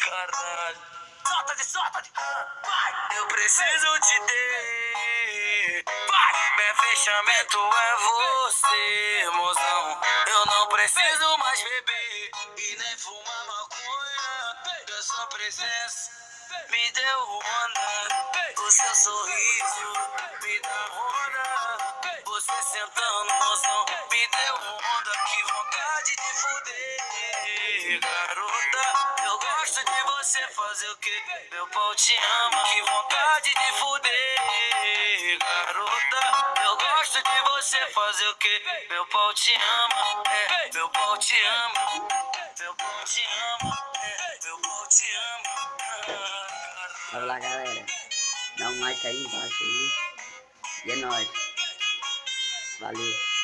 caralho. Solta-te. Vai. Eu preciso te ter. Vai. Meu fechamento é você, mozão. Eu não preciso mais beber e nem fumar maconha. A sua presença me deu onda. O seu sorriso me dá onda. Você sentando, mozão, me deu onda. Que vontade de fuder, garota. Eu gosto de você fazer o que? Meu pau te ama. Que vontade de fuder, garota. Eu gosto de você fazer o que? Meu pau te ama. Meu pau te ama. Meu pau te ama. Meu pau te ama. Bora lá, galera. Dá um like aí embaixo aí. E é nóis. Valeu.